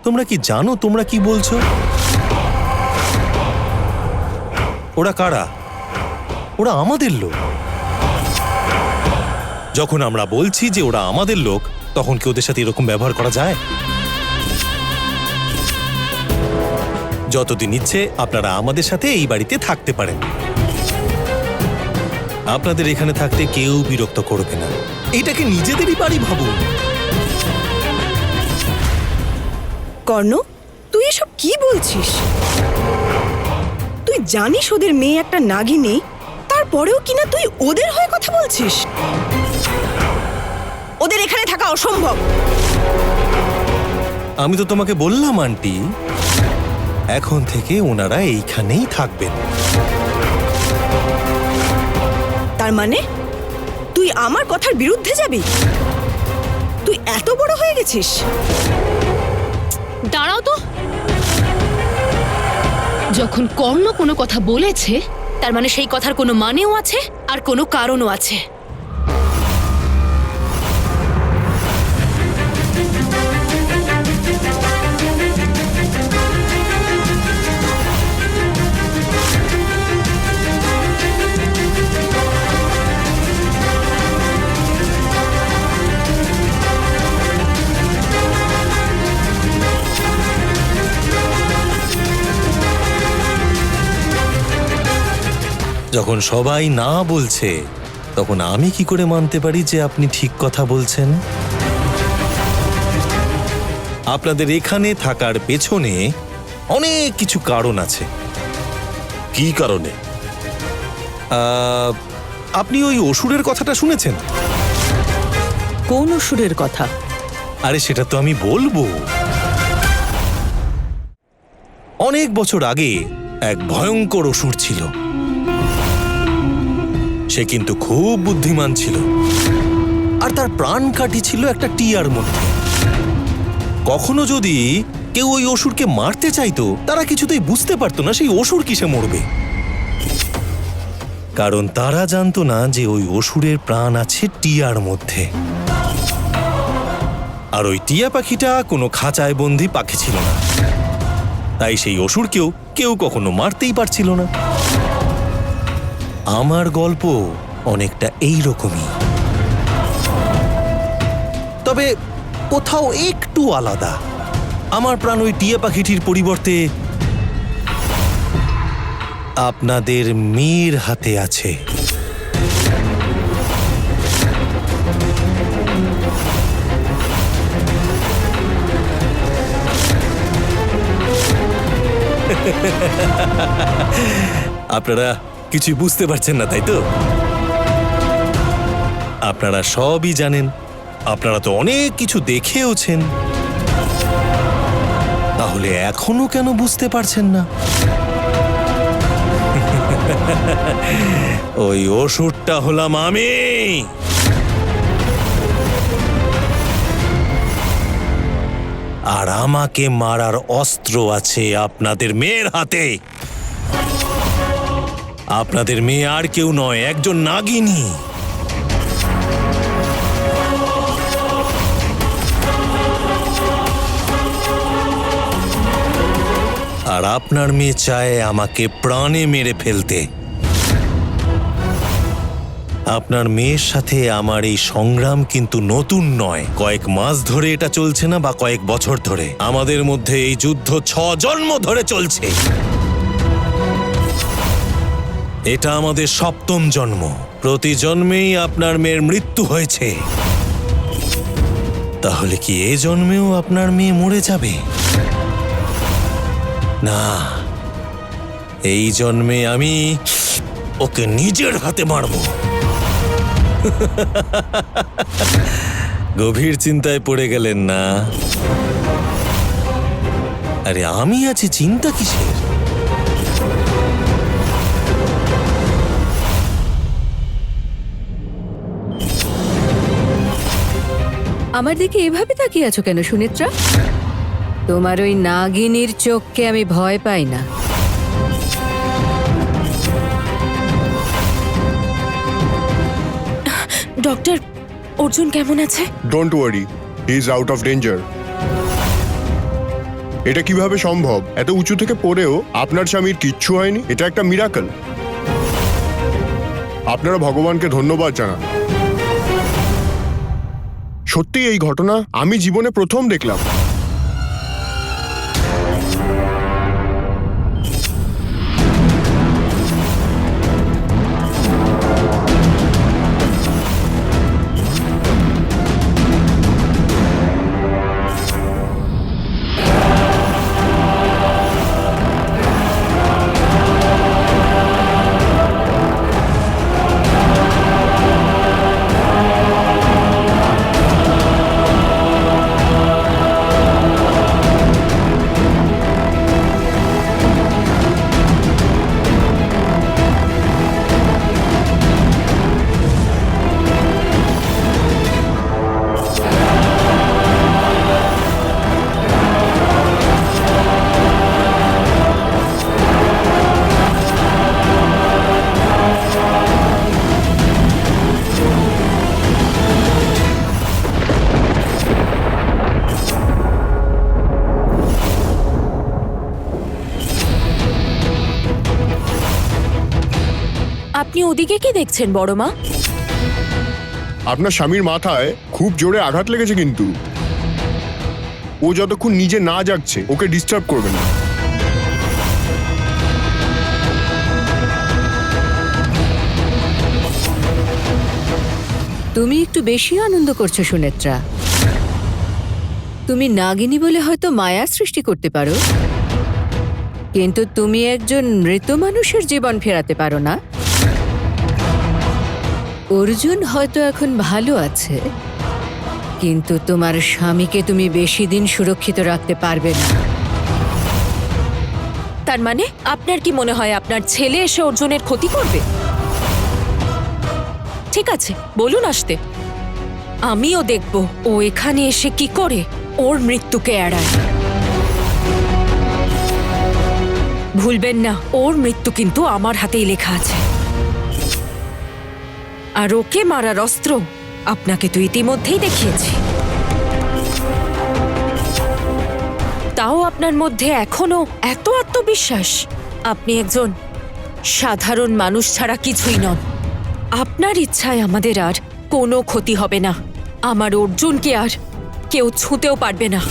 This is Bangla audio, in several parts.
তোমরা কি জানো তোমরা কি বলছো? ওরা কারা? ওরা আমাদের লোক। যখন আমরা বলছি যে ওরা আমাদের লোক, তখন কি ওদের সাথে এরকম ব্যবহার করা যায়? যতদিন ইচ্ছে আপনারা আমাদের সাথে এই বাড়িতে থাকতে পারেন। আপনাদের এখানে থাকতে কেউ বিরক্ত করবে না। এটাকে নিজেদেরই বাড়ি ভাবুন। কর্ণ, তুই এসব কি বলছিস? তুই জানিস ওদের মেয়ে একটা নাগিনী, তারপরেও কিনা তুই ওদের হয়ে কথা বলছিস? ওদের এখানে থাকা অসম্ভব। আমি তো তোমাকে বললাম আন্টি, এখন থেকে ওনারা এইখানেই থাকবেন। তার মানে তুই আমার কথার বিরুদ্ধে যাবি? তুই এত বড় হয়ে গেছিস? দাঁড়াও তো। যখন কর্ণ কোনো কথা বলেছে, তার মানে সেই কথার কোনো মানেও আছে আর কোনো কারণও আছে। যখন সবাই না বলছে, তখন আমি কি করে মানতে পারি যে আপনি ঠিক কথা বলছেন? আপনাদের এখানে থাকার পেছনে অনেক কিছু কারণ আছে। কি কারণে? আপনি ওই অসুরের কথাটা শুনেছেন? কোন অসুরের কথা? আরে সেটা তো আমি বলবো। অনেক বছর আগে এক ভয়ঙ্কর অসুর ছিল। সে কিন্তু খুব বুদ্ধিমান ছিল, আর তার প্রাণকাঠি ছিল একটা টিয়ার মধ্যে। কখনো যদি কেউ ওই অসুরকে মারতে চাইতো, তারা কিছুতেই বুঝতে পারতো না সেই অসুর কিসে মরবে, কারণ তারা জানতো না যে ওই অসুরের প্রাণ আছে টিয়ার মধ্যে। আর ওই টিয়া পাখিটা কোনো খাঁচায় বন্দি পাখি ছিল না, তাই সেই অসুরকেও কেউ কখনো মারতেই পারছিল না। আমার গল্প অনেকটা এইরকমই, তবে কোথাও একটু আলাদা। আমার প্রাণ ওই টিয়া পাখিটির পরিবর্তে আপনাদের মেয়ের হাতে আছে। আপনারা কিছু বুঝতে পারছেন না, তাই তো? আপনারা সবই জানেন, আপনারা তো অনেক কিছু দেখেওছেন, তাহলে এখনো কেন বুঝতে পারছেন না? ওই অসুরটা হলাম আমি। আর আমাকে মারার অস্ত্র আছে আপনাদের মেয়ের হাতে। আপনাদের মেয়ে আর কেউ নয়, একজন নাগিনী। আর আপনার মেয়ে চায় আমাকে প্রাণে মেরে ফেলতে। আপনার মেয়ের সাথে আমার এই সংগ্রাম কিন্তু নতুন নয়। কয়েক মাস ধরে এটা চলছে না, বা কয়েক বছর ধরে। আমাদের মধ্যে এই যুদ্ধ 6 জন্ম ধরে চলছে। এটা আমাদের 7ম জন্ম। প্রতি জন্মেই আপনার মেয়ের মৃত্যু হয়েছে। তাহলে কি এই জন্মেও আপনার মেয়ে মরে যাবে? না, এই জন্মে আমি ওকে নিজের হাতে মারব। গভীর চিন্তায় পড়ে গেলেন না? আরে আমি আছি, চিন্তা কিসের? আমার দিকে এভাবে তাকিয়ে আছো কেন সুনেত্রা? তোমার ওই নাগিনীর চোখকে আমি ভয় পাই না। ডক্টর, অর্জুন কেমন আছে? Don't worry, he is out of danger. এটা কিভাবে সম্ভব? এত উঁচু থেকে পড়েও আপনার স্বামীর কিচ্ছু হয়নি? এটা একটা মিরাকল। আপনারা ভগবানকে ধন্যবাদ জানান। সত্যি এই ঘটনা আমি জীবনে প্রথম দেখলাম। আপনি ওদিকে কি দেখছেন বড় মা? আপনার স্বামীর মাথায় খুব জোরে আঘাত লেগেছে, কিন্তু ও যতক্ষণ নিজে না জাগছে ওকে ডিস্টার্ব করবেন না। তুমি একটু বেশি আনন্দ করছো সুনেত্রা। তুমি নাগিনী বলে হয়তো মায়া সৃষ্টি করতে পারো, কিন্তু তুমি একজন মৃত মানুষের জীবন ফেরাতে পারো না। অর্জুন হয়তো এখন ভালো আছে, কিন্তু তোমার স্বামীকে তুমি বেশি দিন সুরক্ষিত রাখতে পারবে না। তার মানে আপনার কি মনে হয় আপনার ছেলে এসে অর্জুনের ক্ষতি করবে? ঠিক আছে, বলুন আসতে, আমিও দেখব ও এখানে এসে কি করে ওর মৃত্যুকে এড়ায়। ভুলবেন না, ওর মৃত্যু কিন্তু আমার হাতেই লেখা আছে। আর ওকে মারার অস্ত্র আপনাকে তো ইতিমধ্যেই দেখিয়েছি। তাও আপনার মধ্যে এখনো এত আত্মবিশ্বাস? আপনি একজন সাধারণ মানুষ ছাড়া কিছুই নন। আপনার ইচ্ছায় আমাদের আর কোনো ক্ষতি হবে না। আমার অর্জুনকে আর কেউ ছুঁতেও পারবে না।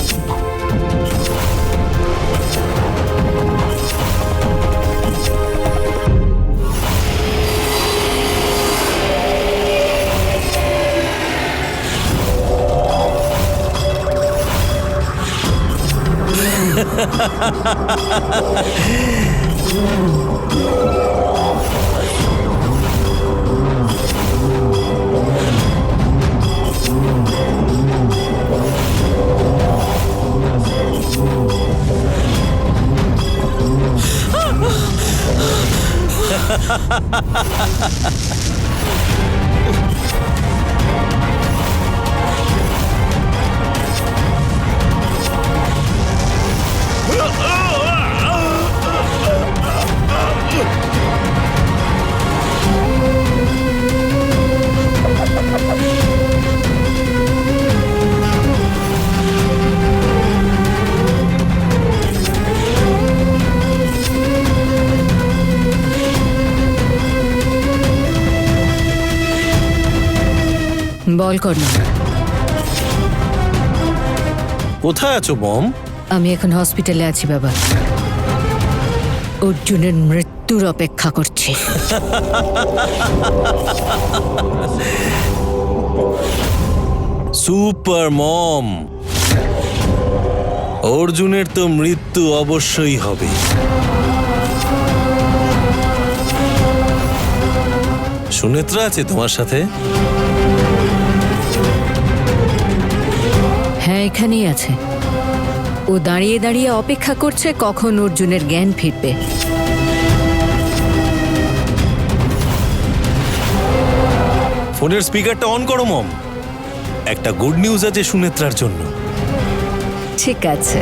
বল কর্ণ, কোথায় আছো মম? আমি এখন হসপিটালে আছি বাবা। অর্জুনের মৃত্যুর অপেক্ষা করছি। সুপার মম, অর্জুনের তো মৃত্যু অবশ্যই হবে। সুনেত্রা আছে তোমার সাথে? হ্যাঁ, এখানেই আছে। ও দাঁড়িয়ে দাঁড়িয়ে অপেক্ষা করছে কখন অর্জুনের জ্ঞান ফিরবে। ফোনের স্পিকারটা অন করো মম, একটা গুড নিউজ আছে সুনেত্রার জন্য। ঠিক আছে।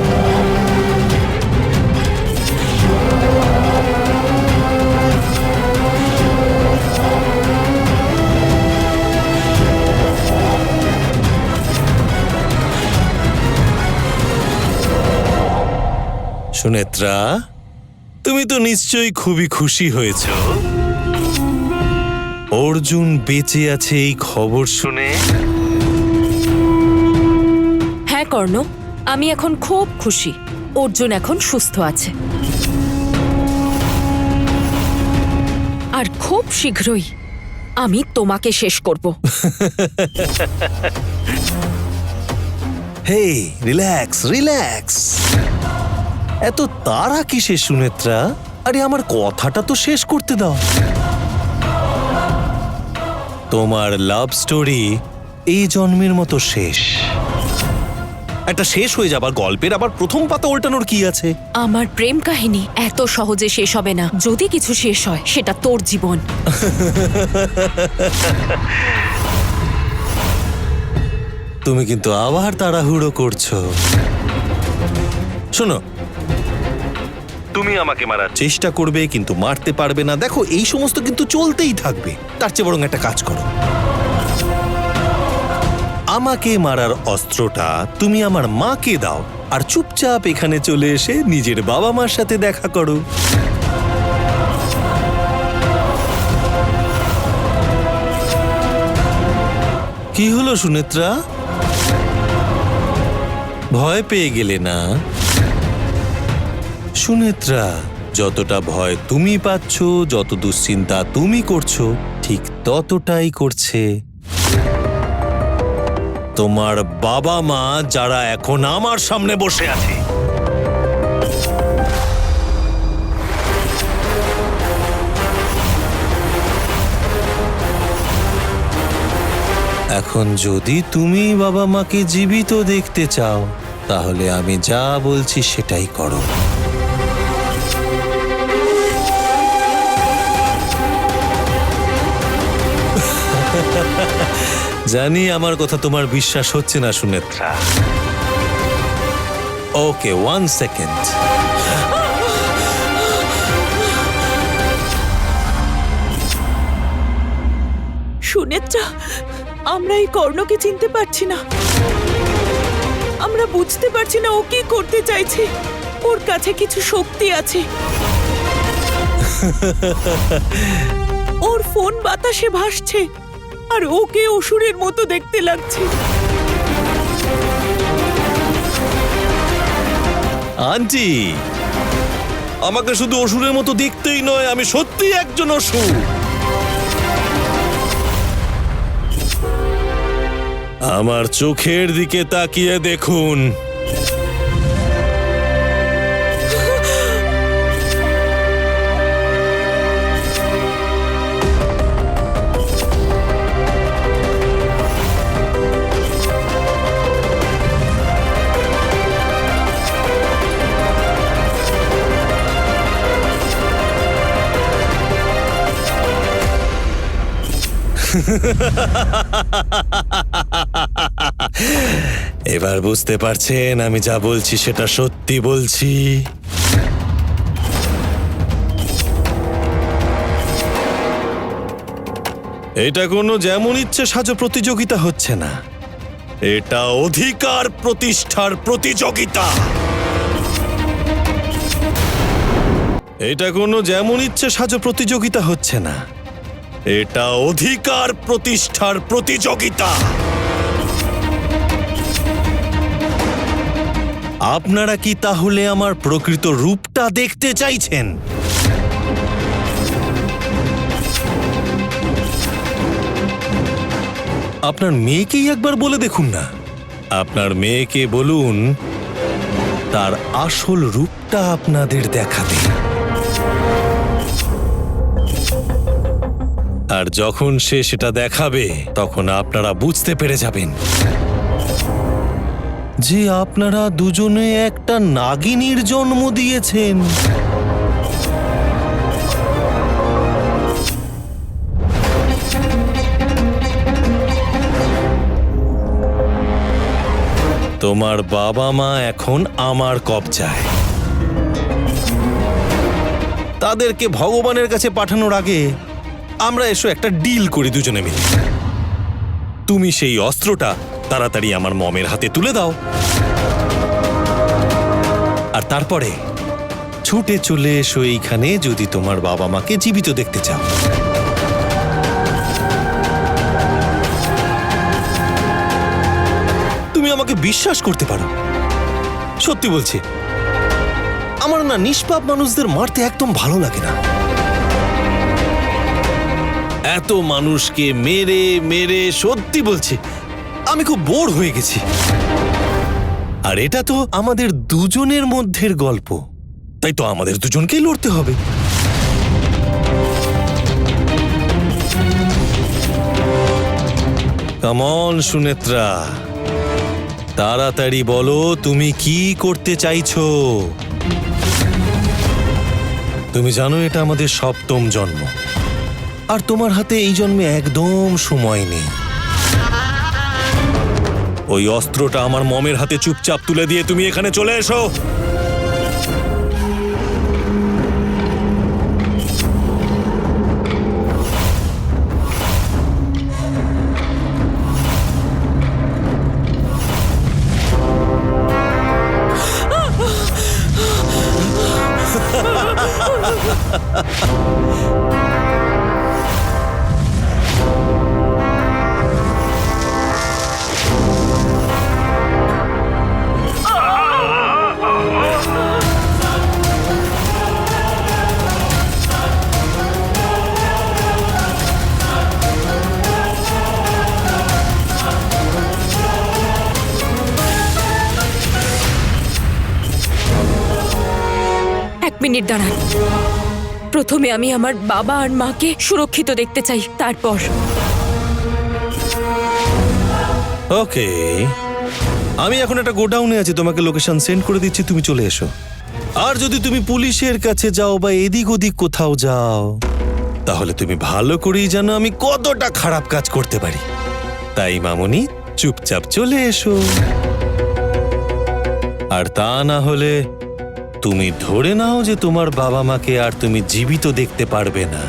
সুনেত্রা, তুমি তো নিশ্চয়ই খুবই খুশি হয়েছ অর্জুন বেঁচে আছে এই খবর শুনে। হ্যাঁ কর্ণ, আমি এখন খুব খুশি। অর্জুন এখন সুস্থ আছে, আর খুব শীঘ্রই আমি তোমাকে শেষ করব। হে, রিল্যাক্স রিল্যাক্স। এত তাড়া কিসে সুনেত্রা? আরে আমার কথাটা তো শেষ করতে দাও। তোমার লাভ স্টোরি এই জন্মের মতো শেষ। একটা শেষ হয়ে যাবার গল্পের আবার প্রথম পাতা উল্টানোর কি আছে? আমার প্রেম কাহিনী এত সহজে শেষ হবে না। যদি কিছু শেষ হয় সেটা তোর জীবন। তুমি কিন্তু আবার তাড়াহুড়ো করছো। শোনো, তুমি আমাকে মারার চেষ্টা করবে কিন্তু মারতে পারবে না। দেখো, এই সমস্ত কিন্তু চলতেই থাকবে। তার চেয়ে বরং একটা কাজ করো, আমাকে মারার অস্ত্রটা তুমি আমার মাকে দাও, আর চুপচাপ এখানে চলে এসে নিজের বাবা মার সাথে দেখা করো। কি হলো সুনেত্রা? ভয় পেয়ে গেলে না? সুনেত্রা, যতটা ভয় তুমি পাচ্ছ, যত দুশ্চিন্তা তুমি করছো, ঠিক ততটাই করছে তোমার বাবা মা, যারা এখন আমার সামনে বসে আছে। এখন যদি তুমি বাবা মাকে জীবিত দেখতে চাও, তাহলে আমি যা বলছি সেটাই করো। জানি আমার কথা তোমার বিশ্বাস হচ্ছে না সুনেত্রা। ওকে, 1 সেকেন্ড। সুনেত্রা, আমরা এই কর্ণকে চিনতে পারছি না। আমরা বুঝতে পারছি না ও কি করতে চাইছে। ওর কাছে কিছু শক্তি আছে। ওর ফোন বাতাসে ভাসছে, আর ওকে অসুরের মতো দেখতে লাগছে। আন্টি, আমাকে শুধু অসুরের মতো দেখতেই নয়, আমি সত্যি একজন অসুর। আমার চোখের দিকে তাকিয়ে দেখুন। এবার বুঝতে পারছেন আমি যা বলছি সেটা সত্যি বলছি। এটা কোনো যেমন ইচ্ছে সাজো প্রতিযোগিতা হচ্ছে না, এটা অধিকার প্রতিষ্ঠার প্রতিযোগিতা। এটা কোনো যেমন ইচ্ছে সাজো প্রতিযোগিতা হচ্ছে না, এটা অধিকার প্রতিষ্ঠার প্রতিযোগিতা। আপনারা কি তাহলে আমার প্রকৃত রূপটা দেখতে চাইছেন? আপনার মেয়েকেই একবার বলে দেখুন না। আপনার মেয়েকে বলুন তার আসল রূপটা আপনাদের দেখাতে। আর যখন সে সেটা দেখাবে, তখন আপনারা বুঝতে পেরে যাবেন যে আপনারা দুজনে একটা নাগিনীর জন্ম দিয়েছেন। তোমার বাবা মা এখন আমার কবজায়। তাদেরকে ভগবানের কাছে পাঠানোর আগে আমরা এসো একটা ডিল করি দুজনে মিলে। তুমি সেই অস্ত্রটা তাড়াতাড়ি আমার মমের হাতে তুলে দাও, আর তারপরে ছুটে চলে এসো এইখানে যদি তোমার বাবা মাকে জীবিত দেখতে চাও। তুমি আমাকে বিশ্বাস করতে পারো, সত্যি বলছি, আমার না নিষ্পাপ মানুষদের মারতে একদম ভালো লাগে না। এত মানুষকে মেরে মেরে সত্যি বলছি আমি খুব বোর হয়ে গেছি। আর এটা তো আমাদের দুজনের মধ্যের গল্প, তাই তো আমাদের দুজনকেই লড়তে হবে। কাম অন সুনেত্রা, তাড়াতাড়ি বলো তুমি কি করতে চাইছো। তুমি জানো এটা আমাদের সপ্তম জন্ম, আর তোমার হাতে এই জন্মে একদম সময় নেই। ওই অস্ত্রটা আমার মমের হাতে চুপচাপ তুলে দিয়ে তুমি এখানে চলে এসো। এক মিনিট দাঁড়ান। প্রথমে আমি আমার বাবা আর মাকে সুরক্ষিত দেখতে চাই, তারপর। ওকে, আমি এখন একটা গোডাউনে আছি, তোমাকে লোকেশন সেন্ড করে দিচ্ছি, তুমি চলে এসো। আর যদি তুমি পুলিশের কাছে যাও বা এদিক ওদিক কোথাও যাও, তাহলে তুমি ভালো করেই জানো আমি কতটা খারাপ কাজ করতে পারি। তাই মামুনি চুপচাপ চলে এসো। আর তা না হলে তুমি ধরে নাও যে তোমার বাবা মাকে আর তুমি জীবিত দেখতে পারবে না।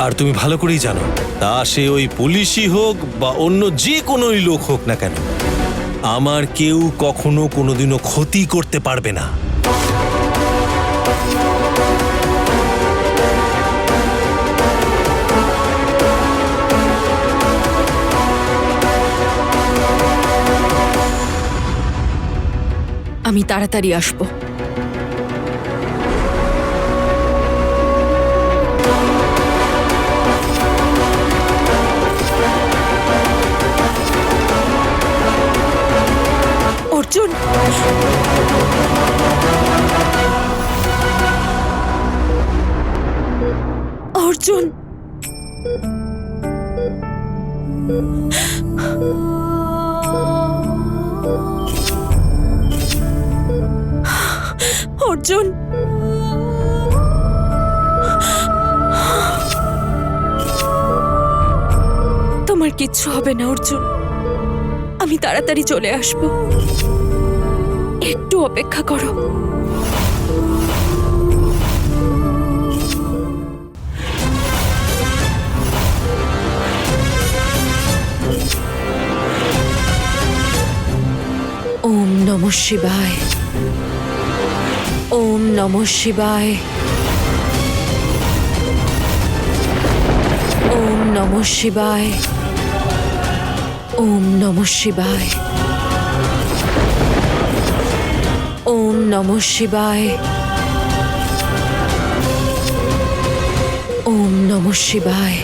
আর তুমি ভালো করেই জানো, তা সে ওই পুলিশই হোক বা অন্য যে কোনোই লোক হোক না কেন, আমার কেউ কখনো কোনোদিনও ক্ষতি করতে পারবে না। আমি তাড়াতাড়ি আসবো। অর্জুন, অর্জুন, অর্জুন, তোমার কিচ্ছু হবে না অর্জুন, আমি তাড়াতাড়ি চলে আসবো, একটু অপেক্ষা করো। ওম নমঃ শিবায়, ওম নমঃ শিবায়, ওম নমঃ শিবায়, ওম নমঃ শিবায়, ওম নমঃ শিবায়, ওম নমঃ শিবায়।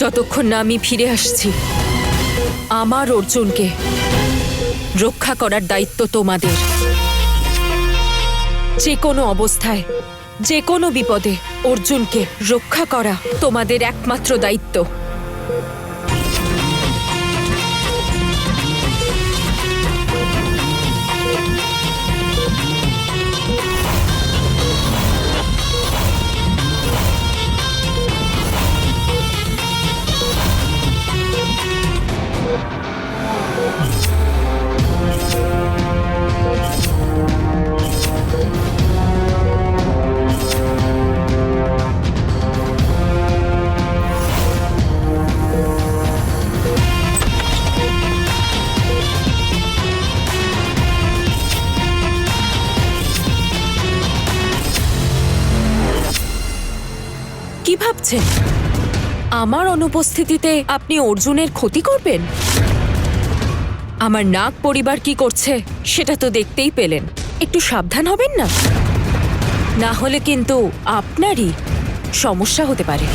যতক্ষণ না আমি ফিরে আসছি, আমার অর্জুনকে রক্ষা করার দায়িত্ব তোমাদের। যে কোনো অবস্থায়, যে কোনো বিপদে অর্জুনকে রক্ষা করা তোমাদের একমাত্র দায়িত্ব। ভাবছেন আমার অনুপস্থিতিতে আপনি অর্জুনের ক্ষতি করবেন? আমার নাগ পরিবার কি করছে সেটা তো দেখতেই পেলেন। একটু সাবধান হবেন না? না হলে কিন্তু আপনারই সমস্যা হতে পারে।